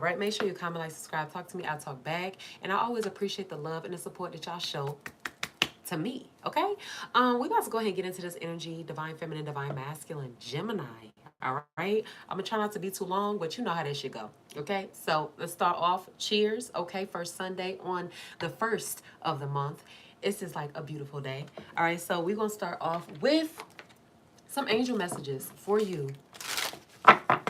right, make sure you comment, like, subscribe, talk to me, I talk back. And I always appreciate the love and the support that y'all show to me. Okay, we about to go ahead and get into this energy: divine feminine, divine masculine, Gemini. All right, I'm gonna try not to be too long, but you know how this should go. Okay, so let's start off. Cheers. Okay, first Sunday on the first of the month. This is like a beautiful day. All right, so we're gonna start off with some angel messages for you: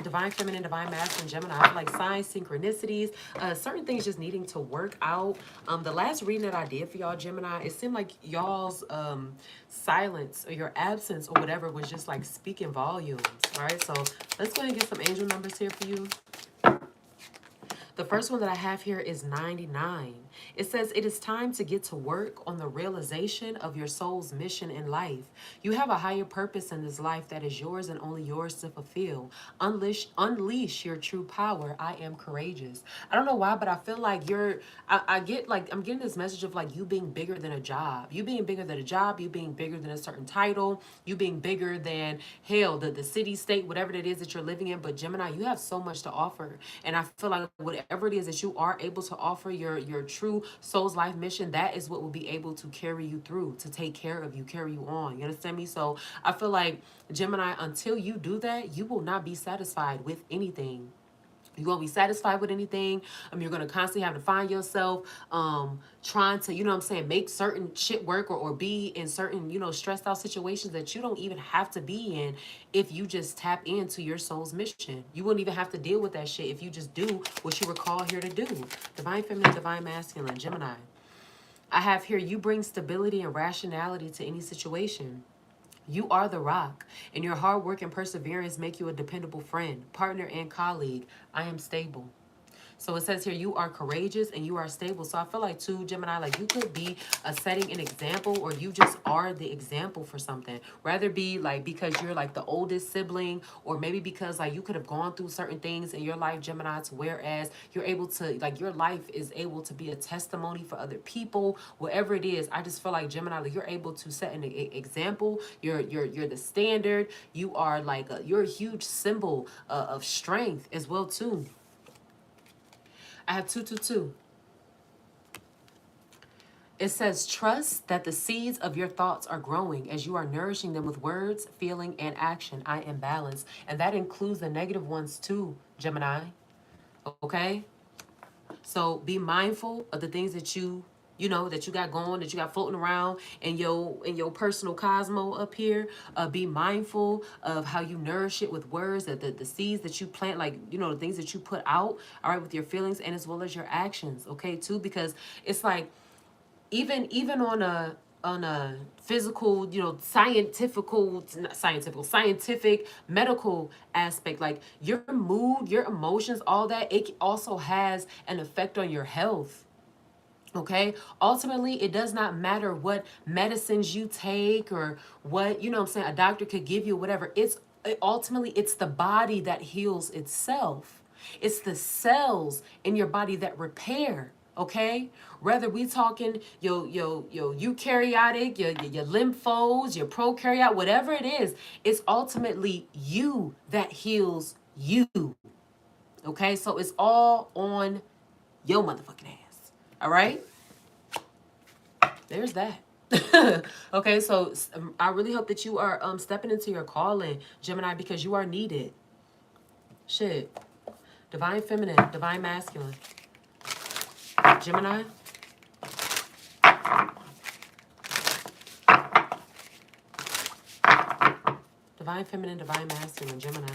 divine feminine, divine masculine, Gemini. I feel like signs, synchronicities, certain things just needing to work out. The last reading that I did for y'all, Gemini, it seemed like y'all's silence or your absence or whatever was just like speaking volumes. All right, so let's go ahead and get some angel numbers here for you. The first one that I have here is 99. It says, it is time to get to work on the realization of your soul's mission in life. You have a higher purpose in this life that is yours and only yours to fulfill. Unleash your true power. I am courageous. I don't know why, but I feel like I get like, I'm getting this message of like you being bigger than a job. You being bigger than a job, you being bigger than a certain title, you being bigger than, hell, the city, state, whatever it is that you're living in. But Gemini, you have so much to offer. And I feel like whatever it is that you are able to offer, your true soul's life mission, that is what will be able to carry you through, to take care of you, carry you on. You understand me? So I feel like, Gemini, until you do that, you will not be satisfied with anything. You won't be satisfied with anything. You're going to constantly have to find yourself trying to, you know what I'm saying, make certain shit work, or be in certain, stressed out situations that you don't even have to be in if you just tap into your soul's mission. You wouldn't even have to deal with that shit if you just do what you were called here to do. Divine feminine, divine masculine, Gemini. I have here, you bring stability and rationality to any situation. You are the rock, and your hard work and perseverance make you a dependable friend, partner, and colleague. I am stable. So it says here, you are courageous and you are stable. So I feel like too, Gemini, like you could be setting an example, or you just are the example for something. Rather be like because you're like the oldest sibling, or maybe because like you could have gone through certain things in your life, Gemini, to whereas you're able to, like your life is able to be a testimony for other people. Whatever it is, I just feel like, Gemini, like you're able to set an example. You're the standard. You are like you're a huge symbol of strength as well too. I have 222. It says, trust that the seeds of your thoughts are growing as you are nourishing them with words, feeling, and action. I am balanced. And that includes the negative ones too, Gemini. Okay? So be mindful of the things that that you got going, that you got floating around in your personal cosmo up here. Be mindful of how you nourish it with words, that the seeds that you plant, like the things that you put out, all right, with your feelings and as well as your actions, okay, too, because it's like even on a physical, scientific, medical aspect, like your mood, your emotions, all that, it also has an effect on your health. Okay. Ultimately, it does not matter what medicines you take or what, I'm saying, a doctor could give you, whatever. Ultimately, it's the body that heals itself. It's the cells in your body that repair. Okay. Whether we talking your eukaryotic, your lymphos, your prokaryote, whatever it is, it's ultimately you that heals you. Okay. So it's all on your motherfucking ass. All right. There's that. Okay, so I really hope that you are stepping into your calling, Gemini, because you are needed. Shit. Divine feminine, divine masculine. Gemini. Divine feminine, divine masculine, Gemini.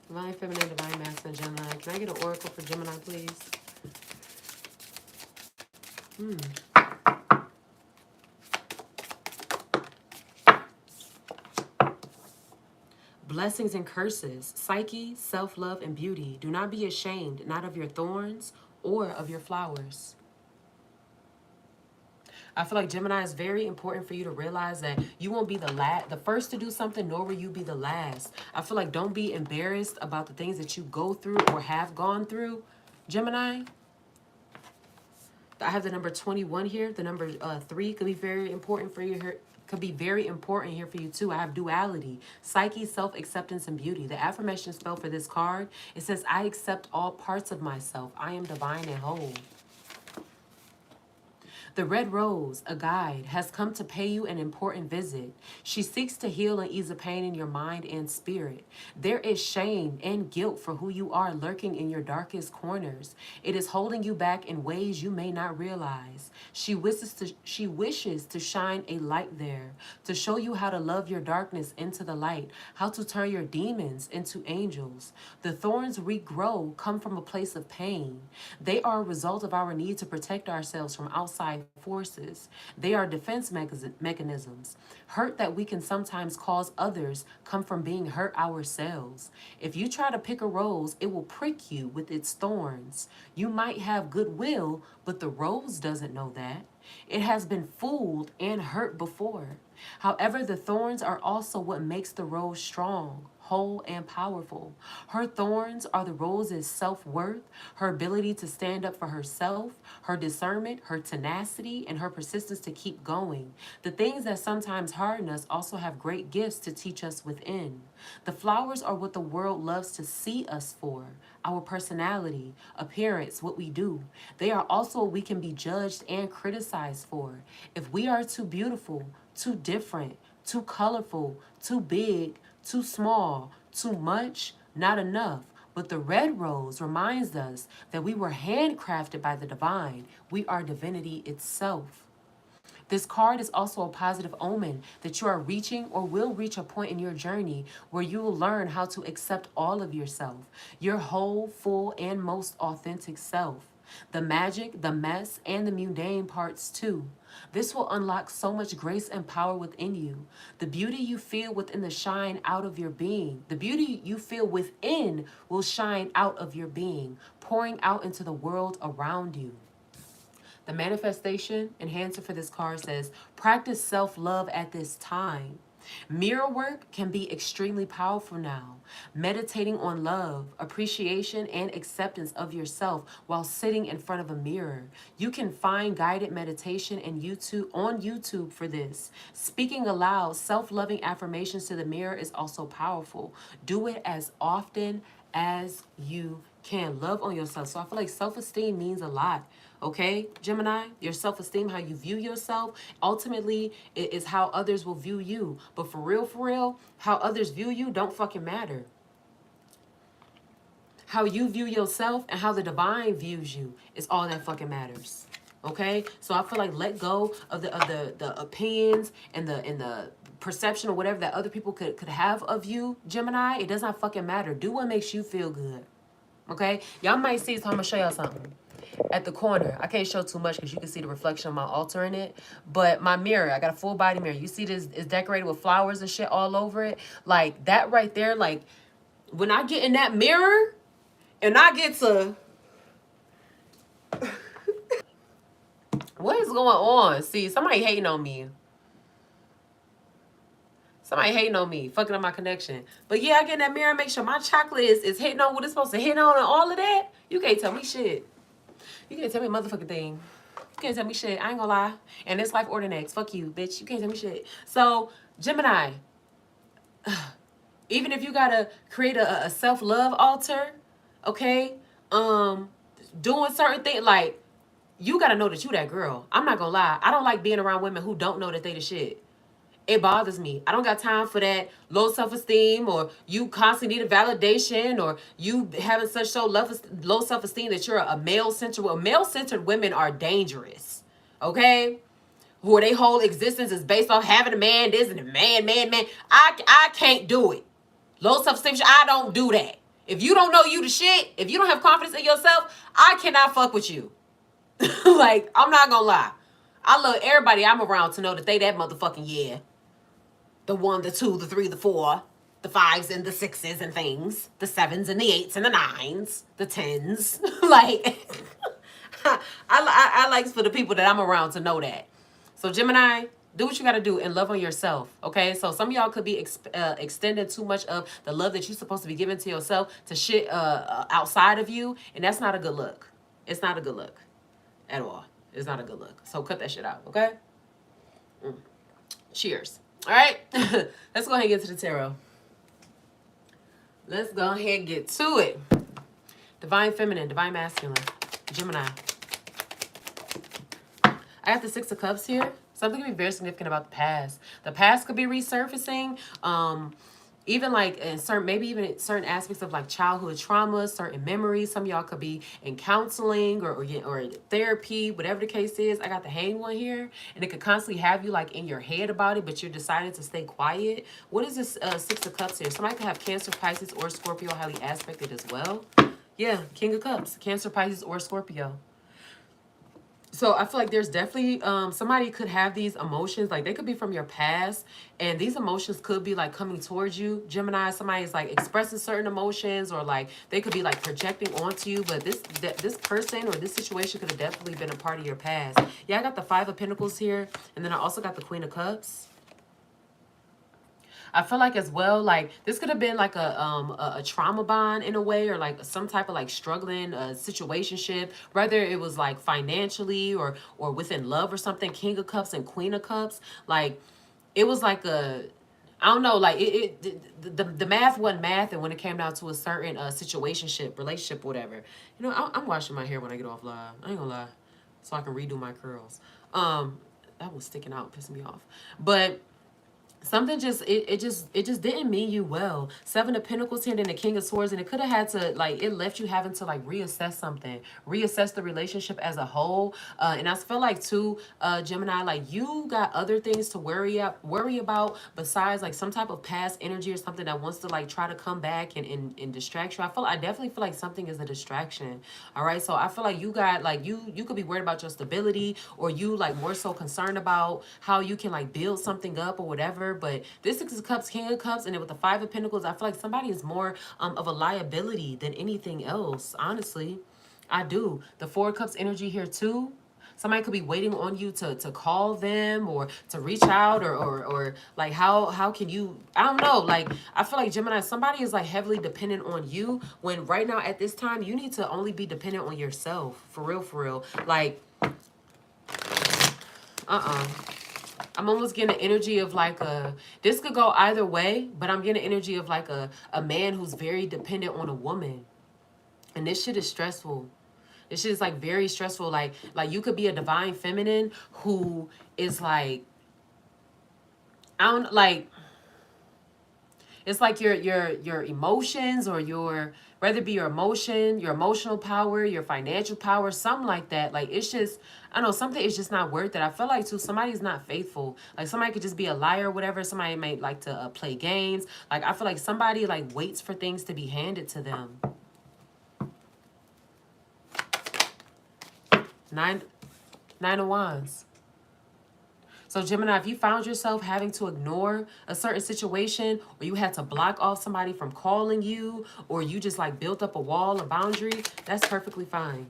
Divine feminine, divine masculine, Gemini. Can I get an oracle for Gemini, please? Blessings and curses, psyche, self-love, and beauty. Do not be ashamed, not of your thorns or of your flowers. I feel like, Gemini, is very important for you to realize that you won't be the first to do something, nor will you be the last. I feel like don't be embarrassed about the things that you go through or have gone through, Gemini. I have the number 21 here. The number 3 could be very important for you here. Could be very important here for you too. I have duality, psyche, self-acceptance, and beauty. The affirmation spell for this card, it says, I accept all parts of myself. I am divine and whole. The red rose, a guide, has come to pay you an important visit. She seeks to heal and ease the pain in your mind and spirit. There is shame and guilt for who you are lurking in your darkest corners. It is holding you back in ways you may not realize. She wishes to shine a light there, to show you how to love your darkness into the light, how to turn your demons into angels. The thorns we grow come from a place of pain. They are a result of our need to protect ourselves from outside forces. They are defense mechanisms. Hurt that we can sometimes cause others come from being hurt ourselves. If you try to pick a rose, it will prick you with its thorns. You might have goodwill, but the rose doesn't know that. It has been fooled and hurt before. However, the thorns are also what makes the rose strong, whole, and powerful. Her thorns are the rose's self-worth, her ability to stand up for herself, her discernment, her tenacity, and her persistence to keep going. The things that sometimes harden us also have great gifts to teach us within. The flowers are what the world loves to see us for, our personality, appearance, what we do. They are also what we can be judged and criticized for. If we are too beautiful, too different, too colorful, too big, too small, too much, not enough. But the red rose reminds us that we were handcrafted by the divine. We are divinity itself. This card is also a positive omen that you are reaching or will reach a point in your journey where you will learn how to accept all of yourself, your whole, full, and most authentic self. The magic, the mess, and the mundane parts too. This will unlock so much grace and power within you. The beauty you feel within the shine out of your being. The beauty you feel within will shine out of your being, pouring out into the world around you. The manifestation enhancer for this card says, practice self-love at this time. Mirror work can be extremely powerful now. Meditating on love, appreciation, and acceptance of yourself while sitting in front of a mirror. You can find guided meditation and on YouTube for this. Speaking aloud, self-loving affirmations to the mirror is also powerful. Do it as often as you can. Love on yourself. So I feel like self-esteem means a lot. Okay, Gemini, your self-esteem, how you view yourself, ultimately it is how others will view you. But for real, how others view you don't fucking matter. How you view yourself and how the divine views you is all that fucking matters. Okay, so I feel like let go of the opinions and the perception or whatever that other people could have of you, Gemini. It does not fucking matter. Do what makes you feel good. Okay, y'all might see, so I'm gonna show y'all something. At the corner, I can't show too much because you can see the reflection of my altar in it, but my mirror, I got a full body mirror. You see this is decorated with flowers and shit all over it. Like that right there, like when I get in that mirror and I get to what is going on? See, somebody hating on me. Somebody hating on me, fucking up my connection. But yeah, I get in that mirror and make sure my chocolate is hitting on what it's supposed to hit on and all of that. You can't tell me shit. You can't tell me a motherfucking thing. You can't tell me shit. I ain't gonna lie. And it's life order next. Fuck you, bitch. You can't tell me shit. So, Gemini, even if you gotta create a self-love altar, okay? Doing certain things, like, you gotta know that you that girl. I'm not gonna lie. I don't like being around women who don't know that they the shit. It bothers me. I don't got time for that low self-esteem, or you constantly need a validation, or you having such low self-esteem that you're a male-centered. Well, male-centered women are dangerous, okay? Who their whole existence is based off having a man, this and a man. I can't do it. Low self-esteem, I don't do that. If you don't know you the shit, if you don't have confidence in yourself, I cannot fuck with you. Like, I'm not gonna lie. I love everybody I'm around to know that they that motherfucking yeah. The 1, the 2, the 3, the 4, the 5s and the 6s and things. The 7s and the 8s and the 9s. The 10s. Like, I like for the people that I'm around to know that. So Gemini, do what you got to do and love on yourself, okay? So some of y'all could be extending too much of the love that you're supposed to be giving to yourself to shit outside of you, and that's not a good look. It's not a good look at all. is not a good look. So cut that shit out, okay? Cheers. All right. Let's go ahead and get to the tarot. Let's go ahead and get to it. Divine Feminine, Divine Masculine, Gemini. I have the Six of Cups here. Something can be very significant about the past. The past could be resurfacing. Even like in certain, maybe even in certain aspects of like childhood trauma, certain memories. Some of y'all could be in counseling or therapy, whatever the case is. I got the Hanged One here, and it could constantly have you like in your head about it, but you're deciding to stay quiet. What is this Six of Cups here? Somebody could have Cancer, Pisces, or Scorpio highly aspected as well. Yeah, King of Cups, Cancer, Pisces, or Scorpio. So I feel like there's definitely somebody could have these emotions, like they could be from your past, and these emotions could be like coming towards you. Gemini, somebody's like expressing certain emotions, or like they could be like projecting onto you. But this person or this situation could have definitely been a part of your past. Yeah, I got the Five of Pentacles here, and then I also got the Queen of Cups. I feel like as well, like this could have been like a trauma bond in a way, or like some type of like struggling situationship, whether it was like financially or within love or something. King of Cups and Queen of Cups, like it was like I don't know, like the math wasn't math, and when it came down to a certain situationship, relationship, whatever. You know, I'm washing my hair when I get off live. I ain't gonna lie, so I can redo my curls. That was sticking out, pissing me off, but. Something just it just didn't mean you well. Seven of Pentacles here, then the King of Swords, and it could have had to like it left you having to like reassess something, reassess the relationship as a whole. And I feel like too, Gemini, like you got other things to worry about besides like some type of past energy or something that wants to like try to come back and distract you. I definitely feel like something is a distraction. All right, so I feel like you got like you could be worried about your stability, or you like more so concerned about how you can like build something up or whatever. But this Six of Cups, King of Cups, and then with the Five of Pentacles, I feel like somebody is more of a liability than anything else, honestly. I do. The Four of Cups energy here too. Somebody could be waiting on you to call them or to reach out, or like how can you, I don't know, like I feel like Gemini, somebody is like heavily dependent on you, when right now at this time you need to only be dependent on yourself. For real. Like I'm almost getting an energy of like this could go either way, but I'm getting an energy of like a man who's very dependent on a woman. And this shit is stressful. This shit is like very stressful. Like you could be a divine feminine who is like, I don't like, it's like your emotions, or your, whether it be your emotion, your emotional power, your financial power, something like that. Like it's just, I don't know, something is just not worth it. I feel like too, somebody's not faithful. Like somebody could just be a liar or whatever. Somebody may like to play games. Like I feel like somebody like waits for things to be handed to them. Nine of Wands. So Gemini, if you found yourself having to ignore a certain situation, or you had to block off somebody from calling you, or you just like built up a wall, a boundary, that's perfectly fine.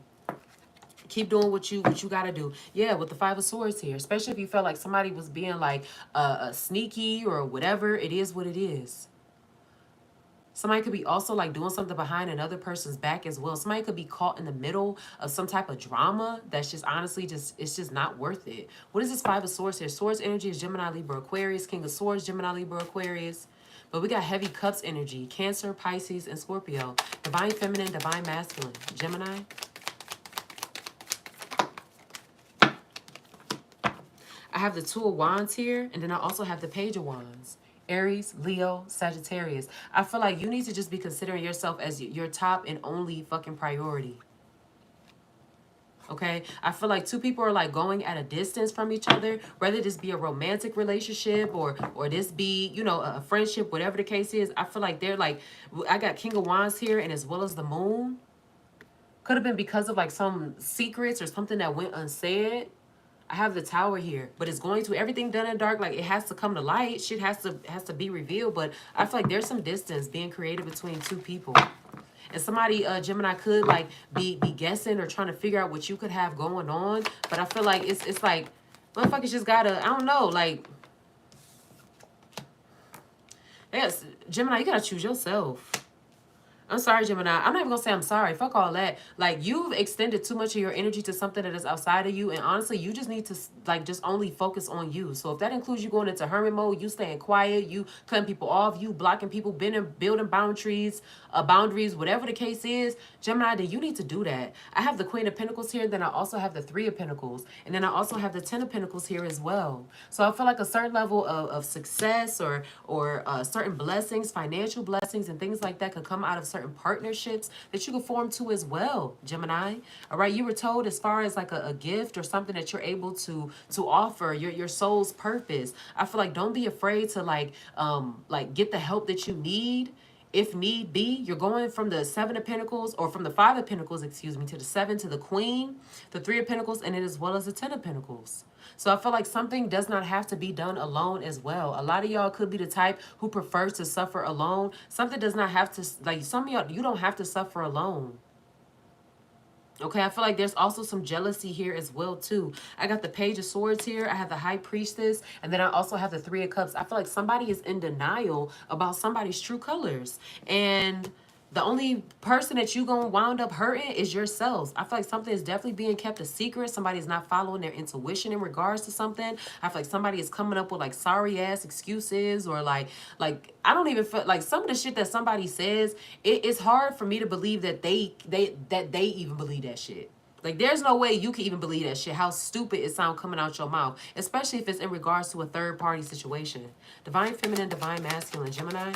Keep doing what you gotta do. Yeah, with the Five of Swords here, especially if you felt like somebody was being like sneaky or whatever, it is what it is. Somebody could be also like doing something behind another person's back as well. Somebody could be caught in the middle of some type of drama that's just honestly it's just not worth it. What is this Five of Swords here? Swords energy is Gemini, Libra, Aquarius. King of Swords, Gemini, Libra, Aquarius. But we got Heavy Cups energy, Cancer, Pisces, and Scorpio. Divine Feminine, Divine Masculine, Gemini. I have the Two of Wands here, and then I also have the Page of Wands. Aries, Leo, Sagittarius. I feel like you need to just be considering yourself as your top and only fucking priority. Okay? I feel like two people are like going at a distance from each other, whether this be a romantic relationship or this be, you know, a friendship, whatever the case is. I feel like they're like, I got King of Wands here, and as well as the Moon. Could have been because of like some secrets or something that went unsaid. I have the Tower here, but it's going to, everything done in dark, like it has to come to light. Shit has to be revealed, but I feel like there's some distance being created between two people. And somebody, Gemini, could like be guessing or trying to figure out what you could have going on, but I feel like it's like motherfuckers just gotta, I don't know, like, yes, Gemini, you gotta choose yourself. I'm sorry, Gemini. I'm not even gonna say I'm sorry. Fuck all that. Like, you've extended too much of your energy to something that is outside of you, and honestly, you just need to like just only focus on you. So if that includes you going into hermit mode, you staying quiet, you cutting people off, you blocking people, building boundaries, whatever the case is, Gemini, then you need to do that. I have the Queen of Pentacles here, then I also have the Three of Pentacles, and then I also have the Ten of Pentacles here as well. So I feel like a certain level of success or certain blessings, financial blessings, and things like that could come out of certain partnerships that you can form to as well, Gemini. All right, you were told as far as like a gift or something that you're able to offer your soul's purpose. I feel like don't be afraid to like get the help that you need if need be. You're going from the Seven of Pentacles, or from the Five of Pentacles, excuse me, to the Seven, to the Queen, the Three of Pentacles, and it as well as the Ten of Pentacles. So I feel like something does not have to be done alone as well. A lot of y'all could be the type who prefers to suffer alone. Something does not have to, like, some of y'all, you don't have to suffer alone. Okay, I feel like there's also some jealousy here as well, too. I got the Page of Swords here. I have the High Priestess. And then I also have the Three of Cups. I feel like somebody is in denial about somebody's true colors. And the only person that you gonna wound up hurting is yourselves. I feel like something is definitely being kept a secret. Somebody's not following their intuition in regards to something. I feel like somebody is coming up with like sorry ass excuses, or like I don't even feel like some of the shit that somebody says. It's hard for me to believe that they even believe that shit. Like, there's no way you can even believe that shit. How stupid it sound coming out your mouth, especially if it's in regards to a third party situation. Divine Feminine, Divine Masculine, Gemini,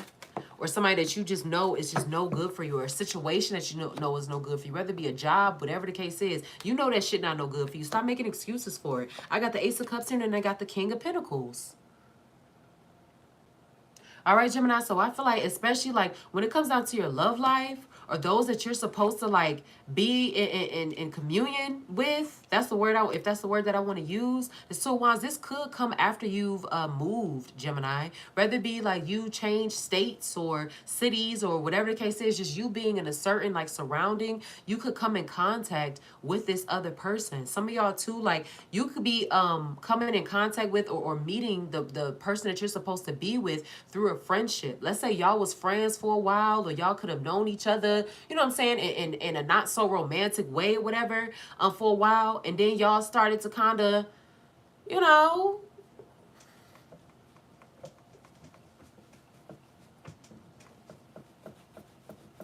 or somebody that you just know is just no good for you, or a situation that you know is no good for you, whether it be a job, whatever the case is, you know that shit not no good for you. Stop making excuses for it. I got the Ace of Cups here, and I got the King of Pentacles. All right, Gemini. So I feel like, especially like when it comes down to your love life, or those that you're supposed to like be in communion with, that's the word if that's the word that I want to use. The Two of Wands, this could come after you've moved, Gemini. Whether it be like you change states or cities or whatever the case is, just you being in a certain like surrounding, you could come in contact with this other person. Some of y'all too, like you could be coming in contact with, or meeting the person that you're supposed to be with through a friendship. Let's say y'all was friends for a while, or y'all could have known each other, you know what I'm saying, in a not so romantic way, whatever, for a while, and then y'all started to kind of, you know,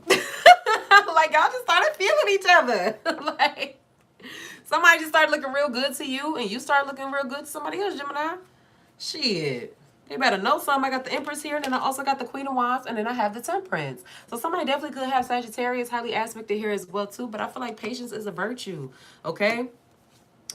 like y'all just started feeling each other. Like somebody just started looking real good to you, and you started looking real good to somebody else, Gemini. Shit. They better know something. I got the Empress here, and then I also got the Queen of Wands, and then I have the Temperance. So somebody definitely could have Sagittarius highly aspected here as well, too. But I feel like patience is a virtue, okay?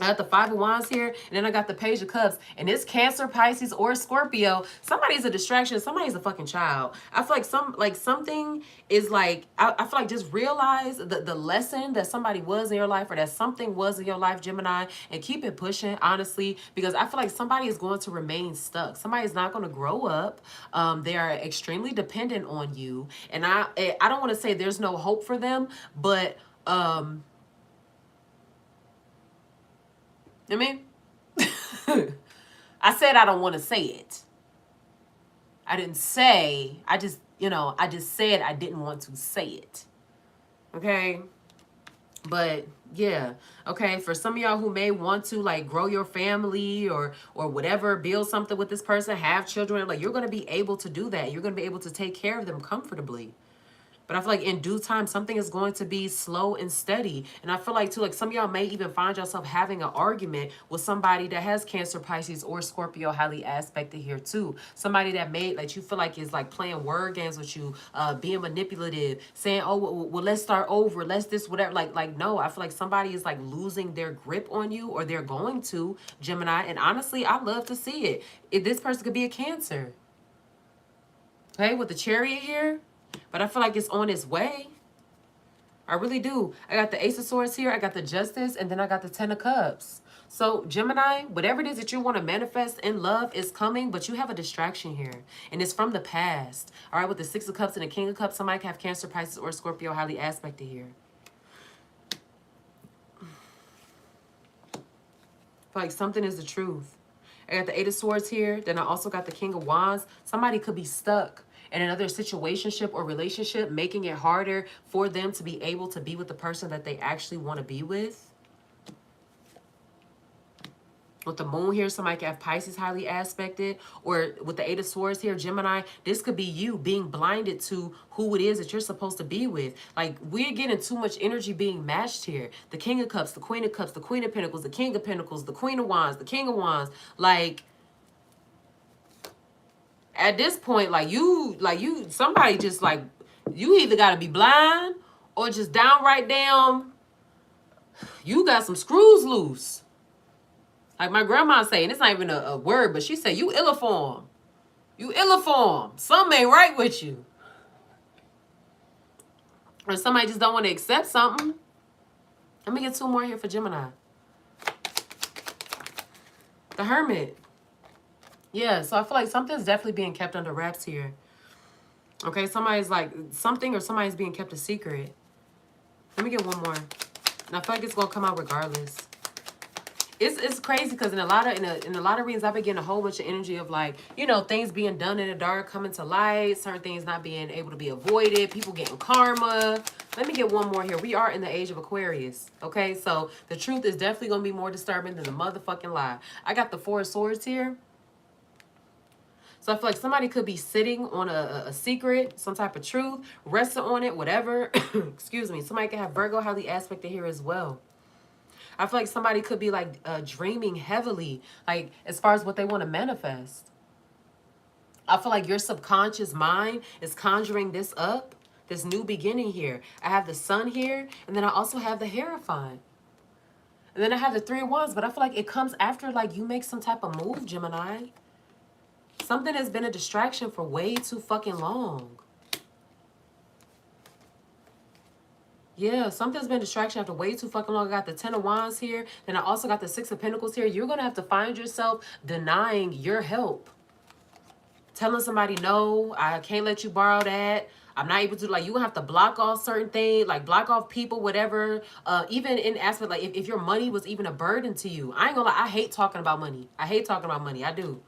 I got the Five of Wands here, and then I got the Page of Cups. And it's Cancer, Pisces, or Scorpio. Somebody's a distraction. Somebody's a fucking child. I feel like something is like, I feel like just realize the lesson that somebody was in your life, or that something was in your life, Gemini, and keep it pushing, honestly, because I feel like somebody is going to remain stuck. Somebody is not going to grow up. They are extremely dependent on you. And I don't want to say there's no hope for them, but I mean, I said I don't want to say it. I didn't say, I just said I didn't want to say it. Okay? But yeah, okay, for some of y'all who may want to like grow your family, or whatever, build something with this person, have children, like you're going to be able to do that. You're going to be able to take care of them comfortably. But I feel like in due time, something is going to be slow and steady. And I feel like, too, like some of y'all may even find yourself having an argument with somebody that has Cancer, Pisces, or Scorpio highly aspected here, too. Somebody that may, like, you feel like is, like, playing word games with you, being manipulative, saying, oh, well, let's start over, let's this, whatever. Like, no, I feel like somebody is, like, losing their grip on you, or they're going to, Gemini. And honestly, I love to see it. This person could be a Cancer. Okay, with the Chariot here. But I feel like it's on its way. I really do. I got the Ace of Swords here. I got the Justice. And then I got the Ten of Cups. So, Gemini, whatever it is that you want to manifest in love is coming. But you have a distraction here. And it's from the past. All right, with the Six of Cups and the King of Cups, somebody can have Cancer, Pisces, or Scorpio highly aspected here. I feel like something is the truth. I got the Eight of Swords here. Then I also got the King of Wands. Somebody could be stuck in another situationship or relationship, making it harder for them to be able to be with the person that they actually want to be with. With the moon here, somebody could have Pisces highly aspected, or with the 8 of Swords here, Gemini, this could be you being blinded to who it is that you're supposed to be with. Like, we're getting too much energy being matched here. The King of Cups, the Queen of Cups, the Queen of Pentacles, the King of Pentacles, the Queen of Wands, the King of Wands. Like, at this point, somebody just like, you either got to be blind or just downright damn, you got some screws loose. Like my grandma saying, it's not even a word, but she said, you illiform. You illiform. Something ain't right with you. Or somebody just don't want to accept something. Let me get 2 more here for Gemini. The Hermit. Yeah, so I feel like something's definitely being kept under wraps here. Okay, somebody's like, something or somebody's being kept a secret. Let me get 1 more. And I feel like it's going to come out regardless. It's crazy because in a lot of reasons I've been getting a whole bunch of energy of like, you know, things being done in the dark coming to light, certain things not being able to be avoided, people getting karma. Let me get 1 more here. We are in the age of Aquarius. Okay, so the truth is definitely gonna be more disturbing than the motherfucking lie. I got the 4 of Swords here. So I feel like somebody could be sitting on a secret, some type of truth, resting on it, whatever. Excuse me. Somebody could have Virgo highly aspected here as well. I feel like somebody could be like dreaming heavily, like as far as what they want to manifest. I feel like your subconscious mind is conjuring this up, this new beginning here. I have the Sun here, and then I also have the Hierophant. And then I have the 3 of Wands, but I feel like it comes after like you make some type of move, Gemini. Something has been a distraction for way too fucking long. Yeah, something's been distraction after way too fucking long. I got the 10 of Wands here. Then I also got the 6 of Pentacles here. You're going to have to find yourself denying your help. Telling somebody, no, I can't let you borrow that. I'm not able to, like, you're going to have to block off certain things, like block off people, whatever. Even in aspect, like if your money was even a burden to you. I ain't going to lie, I hate talking about money. I hate talking about money. I do.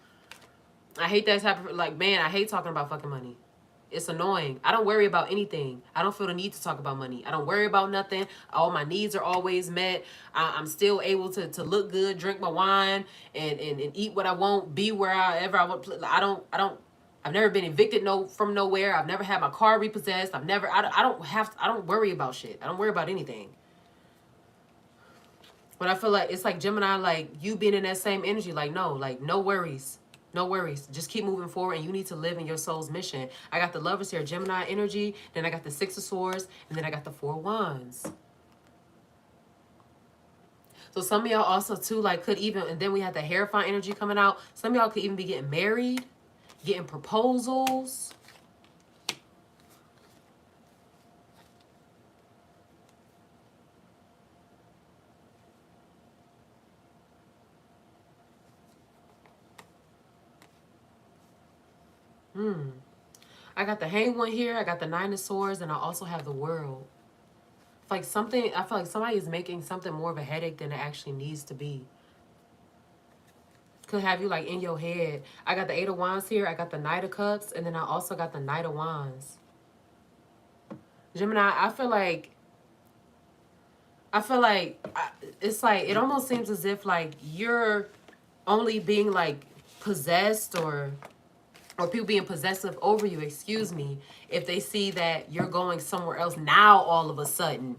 I hate that type of, like, man, I hate talking about fucking money. It's annoying. I don't worry about anything. I don't feel the need to talk about money. I don't worry about nothing. All my needs are always met. I'm still able to look good, drink my wine, and eat what I want, be wherever I want. I've never been evicted from nowhere. I've never had my car repossessed. I don't worry about shit. I don't worry about anything. But I feel like it's like Gemini, like you being in that same energy, like no worries. No worries. Just keep moving forward, and you need to live in your soul's mission. I got the Lovers here, Gemini energy. Then I got the 6 of Swords, and then I got the 4 of Wands. So some of y'all also too, like, could even, and then we had the Hierophant energy coming out. Some of y'all could even be getting married, getting proposals. I got the Hanged One here. I got the 9 of Swords, and I also have the World. Like something, I feel like somebody is making something more of a headache than it actually needs to be. Could have you like in your head. I got the 8 of Wands here. I got the Knight of Cups, and then I also got the Knight of Wands. Gemini, I feel like it's like, it almost seems as if like you're only being like possessed or people being possessive over you, excuse me, if they see that you're going somewhere else. Now all of a sudden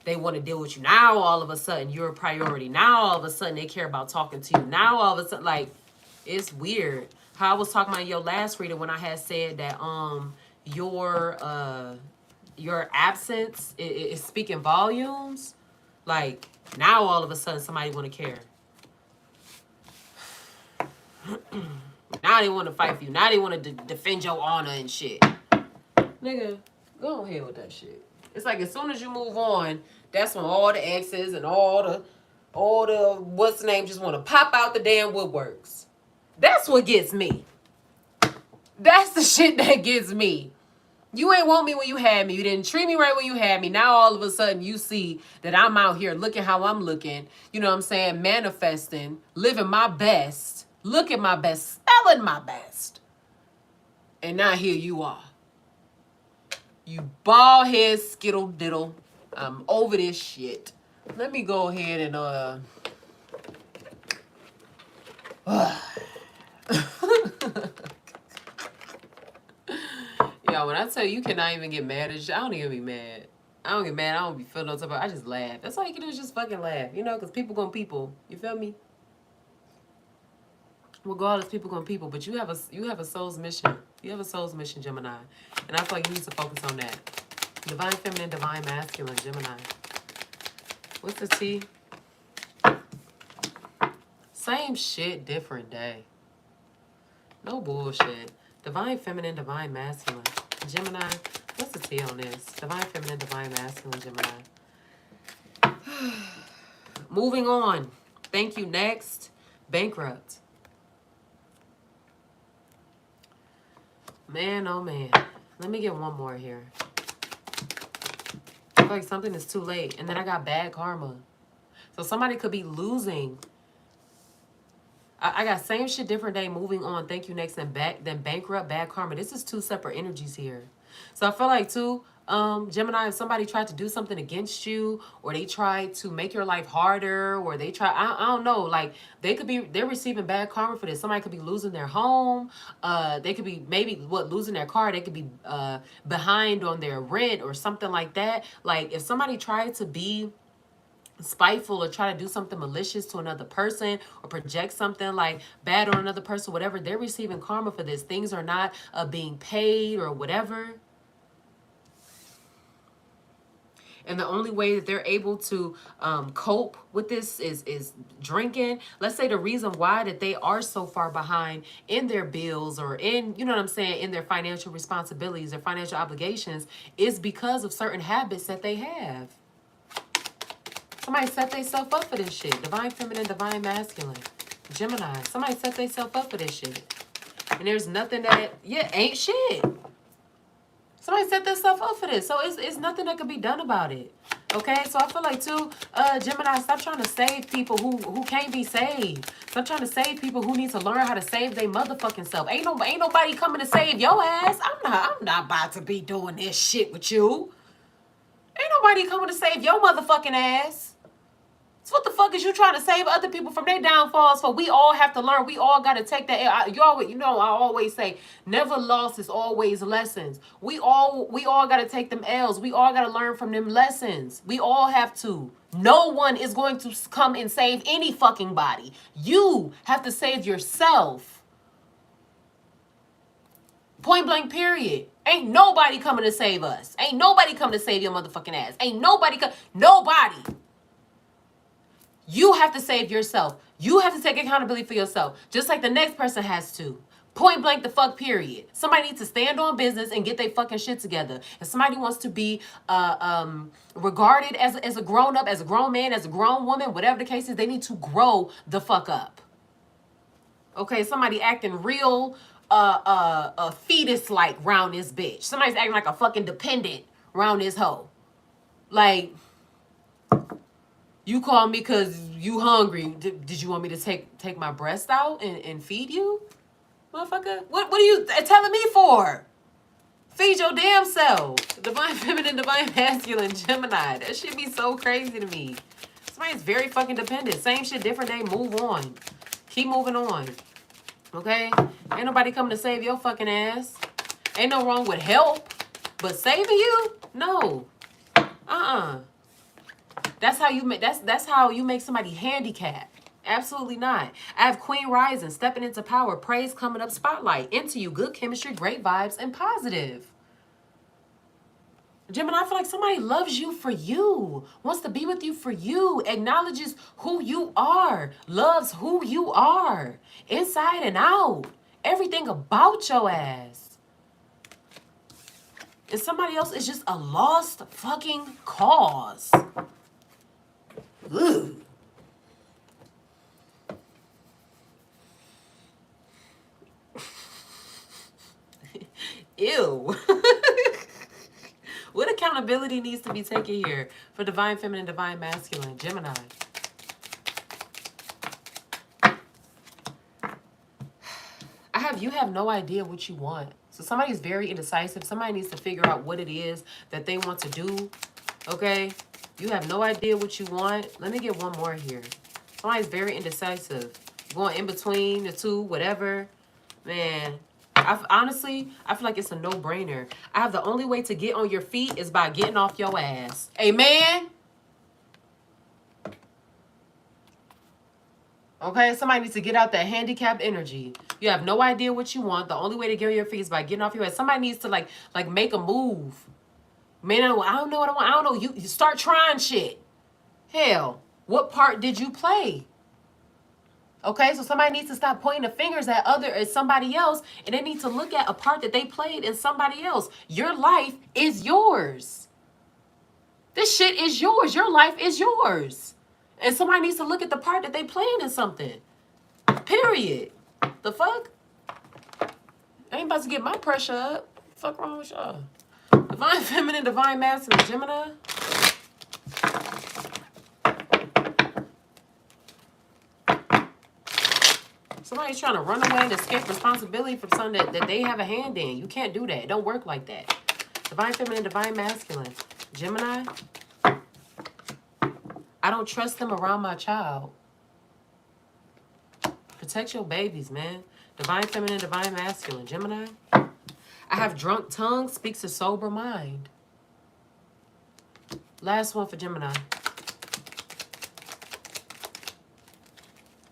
they want to deal with you. Now all of a sudden you're a priority. Now all of a sudden they care about talking to you. Now all of a sudden, like, it's weird. How I was talking about your last reading when I had said that your absence is speaking volumes. Like, now all of a sudden somebody want to care. Now they want to fight for you. Now they want to defend your honor and shit. Nigga, go ahead with that shit. It's like as soon as you move on, that's when all the exes and all the what's the name just want to pop out the damn woodworks. That's what gets me. That's the shit that gets me. You ain't want me when you had me. You didn't treat me right when you had me. Now all of a sudden you see that I'm out here looking how I'm looking. You know what I'm saying? Manifesting, living my best. Look at my best, spelling my best. And now here you are. You bald head skittle diddle. I'm over this shit. Let me go ahead and yeah, when I tell you cannot even get mad at shit, I don't even be mad. I don't get mad. I don't be feeling no type of. I just laugh. That's all you can do is just fucking laugh, you know, because people gonna people. You feel me? Regardless, people gonna people. But you have a soul's mission. You have a soul's mission, Gemini, and I feel like you need to focus on that. Divine feminine, divine masculine, Gemini. What's the T? Same shit, different day. No bullshit. Divine feminine, divine masculine. Gemini, what's the T on this? Divine feminine, divine masculine, Gemini. Moving on. Thank you. Next. Bankrupt. Man, oh man. Let me get one more here. I feel like something is too late. And then I got bad karma. So somebody could be losing. I got same shit, different day, moving on. Thank you, next, and then bankrupt, bad karma. This is two separate energies here. So I feel like too, Gemini, if somebody tried to do something against you, or they tried to make your life harder, or they try, I don't know, like they're receiving bad karma for this. Somebody could be losing their home. They could be maybe losing their car. They could be behind on their rent or something like that. Like if somebody tried to be spiteful or try to do something malicious to another person or project something like bad on another person, whatever, they're receiving karma for this. Things are not being paid or whatever. And the only way that they're able to cope with this is drinking. Let's say the reason why that they are so far behind in their bills or in, you know what I'm saying, in their financial responsibilities, their financial obligations, is because of certain habits that they have. Somebody set themselves up for this shit. Divine feminine, divine masculine. Gemini. Somebody set themselves up for this shit. And there's nothing that, ain't shit. Somebody set themselves up for this. So it's nothing that can be done about it. Okay? So I feel like, too, Gemini, stop trying to save people who can't be saved. Stop trying to save people who need to learn how to save their motherfucking self. Ain't nobody coming to save your ass. I'm not about to be doing this shit with you. Ain't nobody coming to save your motherfucking ass. So what the fuck is you trying to save other people from their downfalls for? We all have to learn. We all got to take that. I always say, never losses, always lessons. We all got to take them L's. We all got to learn from them lessons. We all have to. No one is going to come and save any fucking body. You have to save yourself. Point blank, period. Ain't nobody coming to save us. Ain't nobody coming to save your motherfucking ass. Ain't nobody nobody. You have to save yourself. You have to take accountability for yourself. Just like the next person has to. Point blank the fuck, period. Somebody needs to stand on business and get their fucking shit together. If somebody wants to be regarded as a grown up, as a grown man, as a grown woman, whatever the case is, they need to grow the fuck up. Okay, somebody acting real fetus-like round this bitch. Somebody's acting like a fucking dependent round this hoe. Like, you called me because you hungry. Did you want me to take my breast out and feed you? Motherfucker, what are you telling me for? Feed your damn self. Divine feminine, divine masculine, Gemini. That shit be so crazy to me. Somebody's very fucking dependent. Same shit, different day, move on. Keep moving on. Okay? Ain't nobody coming to save your fucking ass. Ain't no wrong with help. But saving you? No. That's how you make somebody handicapped. Absolutely not. I have Queen Rising, stepping into power, praise coming up, spotlight into you, good chemistry, great vibes, and positive. Gemini, I feel like somebody loves you for you, wants to be with you for you, acknowledges who you are, loves who you are, inside and out, everything about your ass. And somebody else is just a lost fucking cause. Ooh. Ew. What accountability needs to be taken here for divine feminine, divine masculine, Gemini? You have no idea what you want. So somebody's very indecisive. Somebody needs to figure out what it is that they want to do. Okay? You have no idea what you want. Let me get one more here. Somebody's very indecisive. Going in between the two, whatever. Man, honestly, I feel like it's a no-brainer. I have the only way to get on your feet is by getting off your ass. Amen? Okay, somebody needs to get out that handicapped energy. You have no idea what you want. The only way to get on your feet is by getting off your ass. Somebody needs to like make a move. Man, I don't know what I want. I don't know. You start trying shit. Hell, what part did you play? Okay, so somebody needs to stop pointing the fingers at somebody else, and they need to look at a part that they played in somebody else. Your life is yours. This shit is yours. Your life is yours. And somebody needs to look at the part that they played in something. Period. The fuck? I ain't about to get my pressure up. Fuck wrong with y'all? Divine Feminine, Divine Masculine, Gemini. Somebody's trying to run away and escape responsibility from something that they have a hand in. You can't do that. It don't work like that. Divine Feminine, Divine Masculine, Gemini. I don't trust them around my child. Protect your babies, man. Divine Feminine, Divine Masculine, Gemini. I have drunk tongue, speaks a sober mind. Last one for Gemini.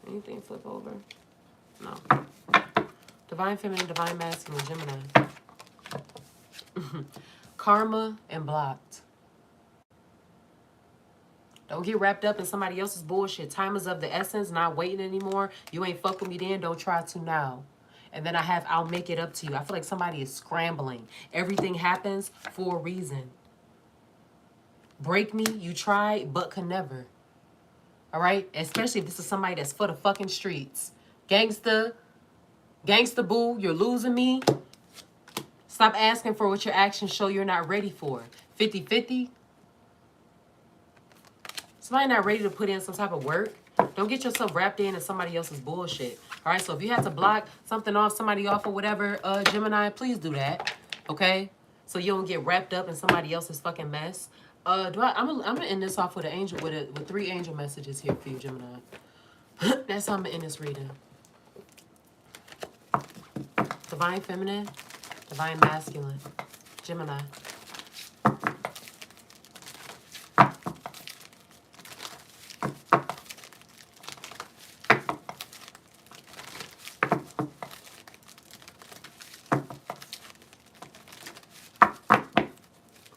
Anything flip over? No. Divine Feminine, Divine Masculine, Gemini. Karma and blocked. Don't get wrapped up in somebody else's bullshit. Time is of the essence, not waiting anymore. You ain't fuck with me then, don't try to now. And then I have, I'll make it up to you. I feel like somebody is scrambling. Everything happens for a reason. Break me, you try, but can never. All right? Especially if this is somebody that's for the fucking streets. Gangsta boo, you're losing me. Stop asking for what your actions show you're not ready for. 50-50. Somebody not ready to put in some type of work. Don't get yourself wrapped in somebody else's bullshit. All right, so if you have to block something off, somebody off or whatever, Gemini, please do that. Okay? So you don't get wrapped up in somebody else's fucking mess. I'm gonna end this off with an angel with 3 angel messages here for you, Gemini. That's how I'm gonna end this reading. Divine Feminine, Divine Masculine, Gemini.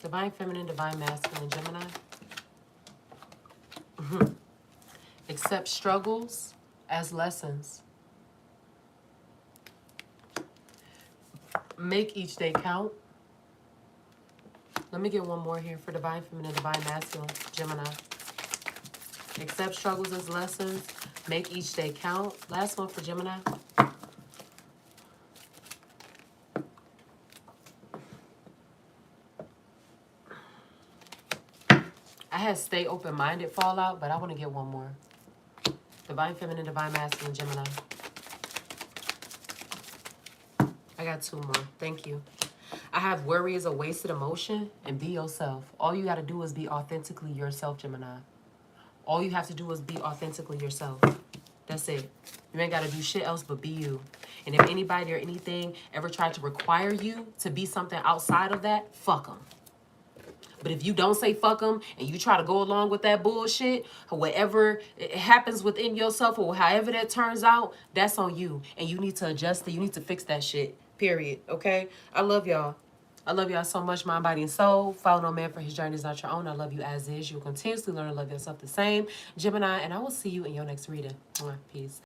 Divine Feminine, Divine Masculine, Gemini. Accept struggles as lessons. Make each day count. Let me get one more here for Divine Feminine, Divine Masculine, Gemini. Accept struggles as lessons. Make each day count. Last one for Gemini. I had stay open-minded fallout, but I want to get one more. Divine Feminine, Divine Masculine, Gemini. I got 2 more. Thank you. I have worry is a wasted emotion, and be yourself. All you got to do is be authentically yourself, Gemini. All you have to do is be authentically yourself. That's it. You ain't got to do shit else but be you. And if anybody or anything ever tried to require you to be something outside of that, fuck them. But if you don't say fuck them and you try to go along with that bullshit, or whatever it happens within yourself or however that turns out, that's on you. And you need to adjust it. You need to fix that shit. Period. Okay? I love y'all. I love y'all so much, mind, body, and soul. Follow no man for his journey is not your own. I love you as is. You will continuously learn to love yourself the same. Gemini, and I will see you in your next reading. Peace.